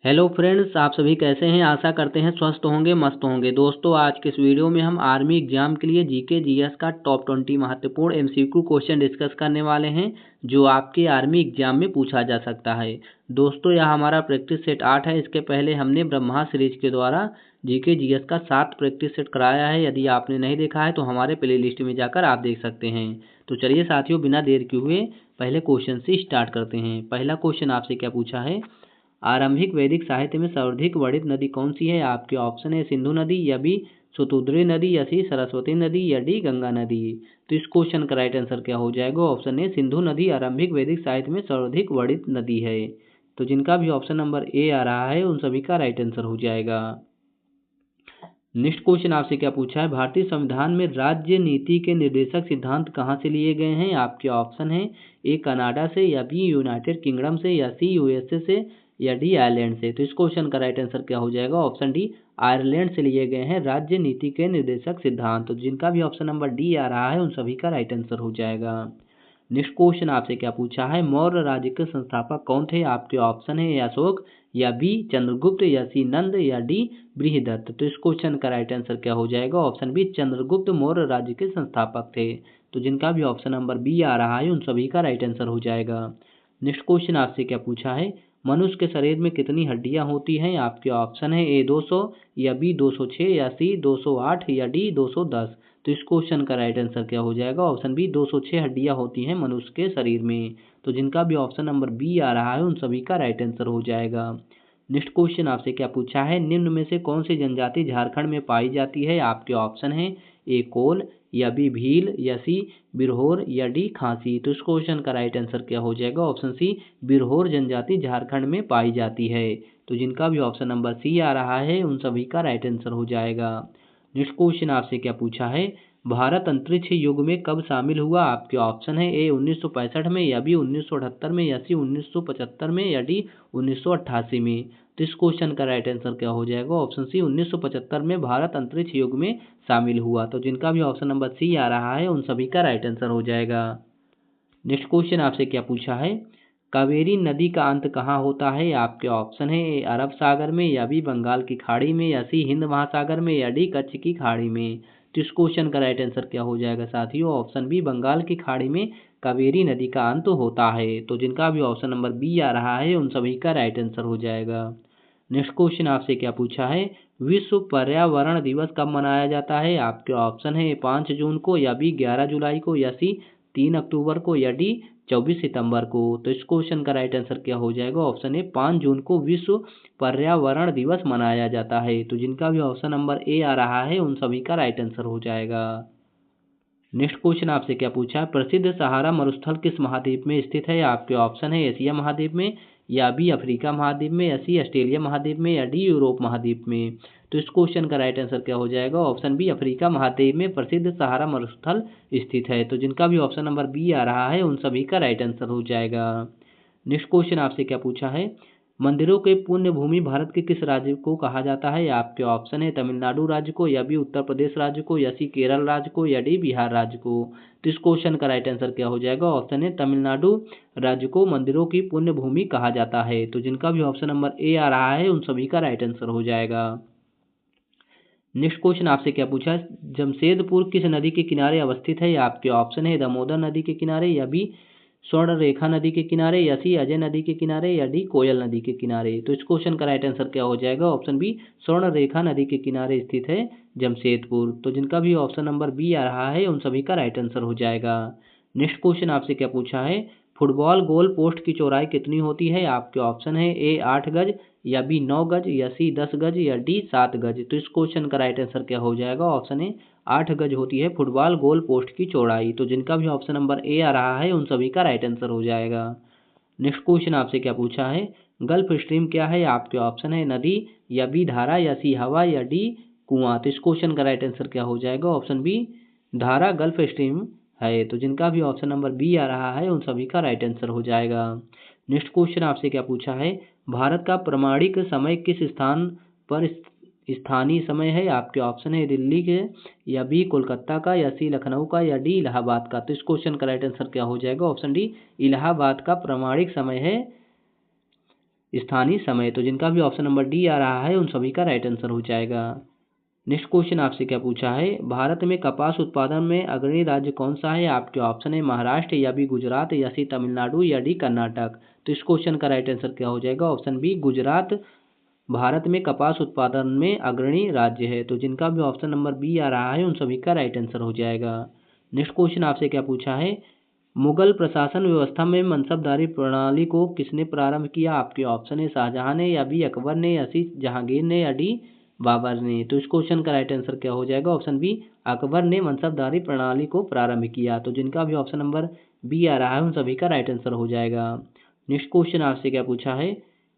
Hello friends, आप सभी कैसे हैं। आशा करते हैं स्वस्थ होंगे, मस्त होंगे। दोस्तों, आज के इस वीडियो में हम आर्मी एग्जाम के लिए जीके जीएस का टॉप 20 महत्वपूर्ण एमसीक्यू क्वेश्चन डिस्कस करने वाले हैं जो आपके आर्मी एग्जाम में पूछा जा सकता है। दोस्तों, यह हमारा प्रैक्टिस सेट 8 है। इसके पहले हमने ब्रह्मा सीरीज के द्वारा जीके जीएस का 7 प्रैक्टिस सेट कराया है। यदि आपने नहीं देखा है तो हमारे प्ले लिस्ट में जाकर आप देख सकते हैं। तो चलिए साथियों, बिना देर किए हुए पहले क्वेश्चन से स्टार्ट करते हैं। पहला क्वेश्चन आपसे क्या पूछा है, आरंभिक वैदिक साहित्य में सर्वाधिक वर्णित नदी कौन सी है। आपके ऑप्शन है सिंधु नदी, या बी शतुद्री नदी, या सी सरस्वती नदी, या डी गंगा नदी। तो इस क्वेश्चन का राइट आंसर क्या हो जाएगा। ऑप्शन है सिंधु नदी आरंभिक वैदिक साहित्य में सर्वाधिक वर्णित नदी है। तो जिनका भी ऑप्शन नंबर ए आ रहा है उन सभी का राइट आंसर हो जाएगा। नेक्स्ट क्वेश्चन आपसे क्या पूछा है, भारतीय संविधान में राज्य नीति के निर्देशक सिद्धांत कहाँ से लिए गए हैं। आपके ऑप्शन है ए कनाडा से, या बी यूनाइटेड किंगडम से, या सी यूएसए से, या डी आयरलैंड से। तो इस क्वेश्चन का राइट आंसर क्या हो जाएगा। ऑप्शन डी आयरलैंड से लिए गए हैं राज्य नीति के निर्देशक सिद्धांत। तो जिनका भी ऑप्शन नंबर डी आ रहा है उन सभी का राइट आंसर हो जाएगा। नेक्स्ट क्वेश्चन आपसे क्या पूछा है, मौर्य राज्य के संस्थापक कौन थे। आपके ऑप्शन है अशोक, या बी चंद्रगुप्त, या सी नंद, या डी बृहदत्त। तो इस क्वेश्चन का राइट आंसर क्या हो जाएगा। ऑप्शन बी चंद्रगुप्त मौर्य राज्य के संस्थापक थे। तो जिनका भी ऑप्शन नंबर बी आ रहा है उन सभी का राइट आंसर हो जाएगा। नेक्स्ट क्वेश्चन आपसे क्या पूछा है, मनुष्य के शरीर में कितनी हड्डियां होती हैं। आपके ऑप्शन है ए 200, या बी 206, या सी 208, या डी 210। तो इस क्वेश्चन का राइट आंसर क्या हो जाएगा। ऑप्शन बी 206 हड्डियां होती हैं मनुष्य के शरीर में। तो जिनका भी ऑप्शन नंबर बी आ रहा है उन सभी का राइट आंसर हो जाएगा। नेक्स्ट क्वेश्चन आपसे क्या पूछा है, निम्न में से कौन सी जनजाति झारखंड में पाई जाती है। आपके ऑप्शन है ए कोल, या बी भील, या सी बिरहोर, या डी खांसी। तो इस क्वेश्चन का राइट आंसर क्या हो जाएगा। ऑप्शन सी बिरहोर जनजाति झारखंड में पाई जाती है। तो जिनका भी ऑप्शन नंबर सी आ रहा है उन सभी का राइट आंसर हो जाएगा। नेक्स्ट क्वेश्चन आपसे क्या पूछा है, भारत अंतरिक्ष युग में कब शामिल हुआ। आपके ऑप्शन है ए 1965 में, या बी 1978 में, या सी 1975 में, या डी 1988 में। तो इस क्वेश्चन का राइट आंसर क्या हो जाएगा। ऑप्शन सी 1975 में भारत अंतरिक्ष युग में शामिल हुआ। तो जिनका भी ऑप्शन नंबर सी आ रहा है उन सभी का राइट आंसर हो जाएगा। नेक्स्ट क्वेश्चन आपसे क्या पूछा है, कावेरी नदी का अंत कहाँ होता है। आपके ऑप्शन है ए अरब सागर में, या बी बंगाल की खाड़ी में, या सी हिंद महासागर में, या डी कच्छ की खाड़ी में। तो इस क्वेश्चन का राइट आंसर क्या हो जाएगा साथियों। ऑप्शन बी बंगाल की खाड़ी में कावेरी नदी का अंत होता है। तो जिनका भी ऑप्शन नंबर बी आ रहा है उन सभी का राइट आंसर हो जाएगा। नेक्स्ट क्वेश्चन आपसे क्या पूछा है, विश्व पर्यावरण दिवस कब मनाया जाता है। आपके ऑप्शन है 5 जून को, या बी 11 जुलाई को, या सी 3 अक्टूबर को, या डी 24 सितंबर को। तो इस क्वेश्चन का राइट आंसर क्या हो जाएगा। ऑप्शन है 5 जून को विश्व पर्यावरण दिवस मनाया जाता है। तो जिनका भी ऑप्शन नंबर ए आ रहा है उन सभी का राइट आंसर हो जाएगा। नेक्स्ट क्वेश्चन आपसे क्या पूछा है, प्रसिद्ध सहारा मरुस्थल किस महाद्वीप में स्थित है। आपके ऑप्शन है एशिया महाद्वीप में, या बी अफ्रीका महाद्वीप में, या सी ऑस्ट्रेलिया महाद्वीप में, या डी यूरोप महाद्वीप में। तो इस क्वेश्चन का राइट आंसर क्या हो जाएगा। ऑप्शन बी अफ्रीका महाद्वीप में प्रसिद्ध सहारा मरुस्थल स्थित है। तो जिनका भी ऑप्शन नंबर बी आ रहा है उन सभी का राइट आंसर हो जाएगा। नेक्स्ट क्वेश्चन आपसे क्या पूछा है, मंदिरों के पुण्य भूमि भारत के किस राज्य को कहा जाता है। आपके ऑप्शन है तमिलनाडु राज्य को, या बी उत्तर प्रदेश राज्य को, या सी केरल राज्य को, या डी बिहार राज्य को। तो इस क्वेश्चन का राइट आंसर क्या हो जाएगा। ऑप्शन है तमिलनाडु राज्य को मंदिरों की पुण्य भूमि कहा जाता है। तो जिनका भी ऑप्शन नंबर ए आ रहा है उन सभी का राइट आंसर हो जाएगा। नेक्स्ट क्वेश्चन आपसे क्या पूछा है, जमशेदपुर किस नदी के किनारे अवस्थित है। आपके ऑप्शन है दामोदर नदी के किनारे, या बी स्वर्ण रेखा नदी के किनारे, या सी अजय नदी के किनारे, या डी कोयल नदी के किनारे। तो इस क्वेश्चन का राइट आंसर क्या हो जाएगा। ऑप्शन बी स्वर्ण रेखा नदी के किनारे स्थित है जमशेदपुर। तो जिनका भी ऑप्शन नंबर बी आ रहा है उन सभी का राइट आंसर हो जाएगा। नेक्स्ट क्वेश्चन आपसे क्या पूछा है, फुटबॉल गोल पोस्ट की चौड़ाई कितनी होती है। आपके ऑप्शन है ए 8 गज, या बी 9 गज, या सी 10 गज, या डी 7 गज। तो इस क्वेश्चन का राइट आंसर क्या हो जाएगा। ऑप्शन है 8 गज होती है फुटबॉल गोल पोस्ट की चौड़ाई। तो जिनका भी ऑप्शन नंबर ए आ रहा है उन सभी का राइट आंसर हो जाएगा। नेक्स्ट क्वेश्चन आपसे क्या पूछा है, गल्फ स्ट्रीम क्या है। आपके ऑप्शन है नदी, या बी धारा, या सी हवा, या डी कुआं। तो इस क्वेश्चन का राइट आंसर क्या हो जाएगा। ऑप्शन बी धारा गल्फ स्ट्रीम है। तो जिनका भी ऑप्शन नंबर बी आ रहा है उन सभी का राइट आंसर हो जाएगा। नेक्स्ट क्वेश्चन आपसे क्या पूछा है, भारत का प्रमाणिक समय किस स्थान पर स्थानीय समय है। आपके ऑप्शन है दिल्ली के, या बी कोलकाता का, या सी लखनऊ का, या डी इलाहाबाद का। तो इस क्वेश्चन का राइट आंसर क्या हो जाएगा। ऑप्शन डी इलाहाबाद का प्रमाणिक समय है स्थानीय समय। तो जिनका भी ऑप्शन नंबर डी आ रहा है उन सभी का राइट आंसर हो जाएगा। नेक्स्ट क्वेश्चन आपसे क्या पूछा है, भारत में कपास उत्पादन में अग्रणी राज्य कौन सा है? आपके ऑप्शन है महाराष्ट्र, या बी गुजरात, या सी तमिलनाडु, या डी कर्नाटक। तो इस क्वेश्चन का राइट आंसर क्या हो जाएगा? ऑप्शन बी गुजरात भारत में कपास उत्पादन में अग्रणी राज्य है। तो जिनका भी ऑप्शन नंबर बी आ रहा है उन सभी का राइट आंसर हो जाएगा। नेक्स्ट क्वेश्चन आपसे क्या पूछा है, मुगल प्रशासन व्यवस्था में मनसबदारी प्रणाली को किसने प्रारंभ किया? आपके ऑप्शन है शाहजहां ने, या बी अकबर ने, या सी जहांगीर ने, या डी बाबर ने। तो इस क्वेश्चन का राइट आंसर क्या हो जाएगा? ऑप्शन बी अकबर ने मनसबदारी प्रणाली को प्रारंभ किया। तो जिनका भी ऑप्शन नंबर बी आ रहा है उन सभी का राइट आंसर हो जाएगा। नेक्स्ट क्वेश्चन आपसे क्या पूछा है,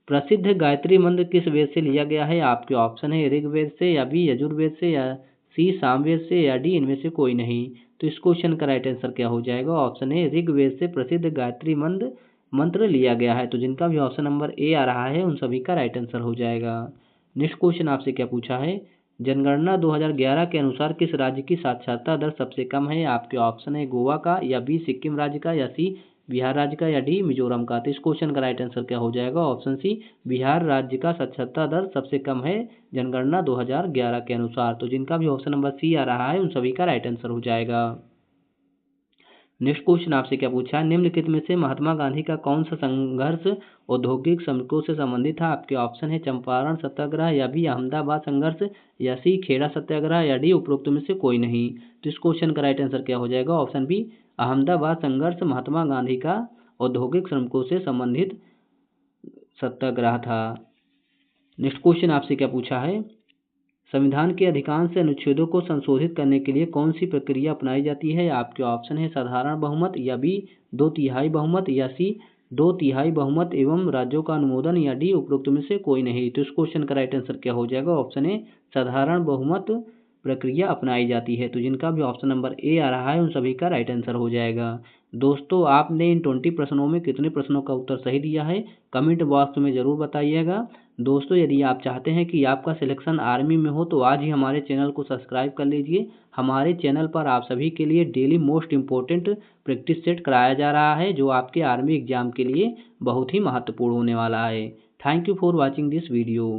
प्रसिद्ध गायत्री मंत्र किस वेद से लिया गया है? आपके ऑप्शन है ऋग्वेद से, या बी यजुर्वेद से, या सी सामवेद से, या डी इनमें से कोई नहीं। तो इस क्वेश्चन का राइट आंसर क्या हो जाएगा? ऑप्शन है ऋग्वेद से प्रसिद्ध गायत्री मंत्र लिया गया है। तो जिनका भी ऑप्शन नंबर ए आ रहा है उन सभी का राइट आंसर हो जाएगा। नेक्स्ट क्वेश्चन आपसे क्या पूछा है, जनगणना 2011 के अनुसार किस राज्य की साक्षरता दर सबसे कम है? आपके ऑप्शन है गोवा का, या बी सिक्किम राज्य का, या सी बिहार राज्य का, या डी मिजोरम का। तो इस क्वेश्चन का राइट आंसर क्या हो जाएगा? ऑप्शन सी बिहार राज्य का साक्षरता दर सबसे कम है जनगणना 2011 के अनुसार। तो जिनका भी ऑप्शन नंबर सी आ रहा है उन सभी का राइट आंसर हो जाएगा। नेक्स्ट क्वेश्चन आपसे क्या पूछा है, निम्नलिखित में से महात्मा गांधी का कौन सा संघर्ष औद्योगिक श्रमिकों से संबंधित था? आपके ऑप्शन है चंपारण सत्याग्रह, या बी अहमदाबाद संघर्ष, या सी खेड़ा सत्याग्रह, या डी उपरोक्त में से कोई नहीं। तो इस क्वेश्चन का राइट आंसर क्या हो जाएगा? ऑप्शन बी अहमदाबाद संघर्ष महात्मा गांधी का औद्योगिक श्रमिकों से संबंधित सत्याग्रह था। नेक्स्ट क्वेश्चन आपसे क्या पूछा है, संविधान के अधिकांश अनुच्छेदों को संशोधित करने के लिए कौन सी प्रक्रिया अपनाई जाती है? आपके ऑप्शन है साधारण बहुमत, या बी 2/3 बहुमत, या सी 2/3 बहुमत एवं राज्यों का अनुमोदन, या डी उपरोक्त में से कोई नहीं। तो इस क्वेश्चन का राइट आंसर क्या हो जाएगा? ऑप्शन है साधारण बहुमत प्रक्रिया अपनाई जाती है। तो जिनका भी ऑप्शन नंबर ए आ रहा है उन सभी का राइट आंसर हो जाएगा। दोस्तों आपने इन 20 प्रश्नों में कितने प्रश्नों का उत्तर सही दिया है कमेंट बॉक्स में ज़रूर बताइएगा। दोस्तों यदि आप चाहते हैं कि आपका सिलेक्शन आर्मी में हो तो आज ही हमारे चैनल को सब्सक्राइब कर लीजिए। हमारे चैनल पर आप सभी के लिए daily most important practice set कराया जा रहा है जो आपके आर्मी एग्जाम के लिए बहुत ही महत्वपूर्ण होने वाला है। Thank you for watching this video.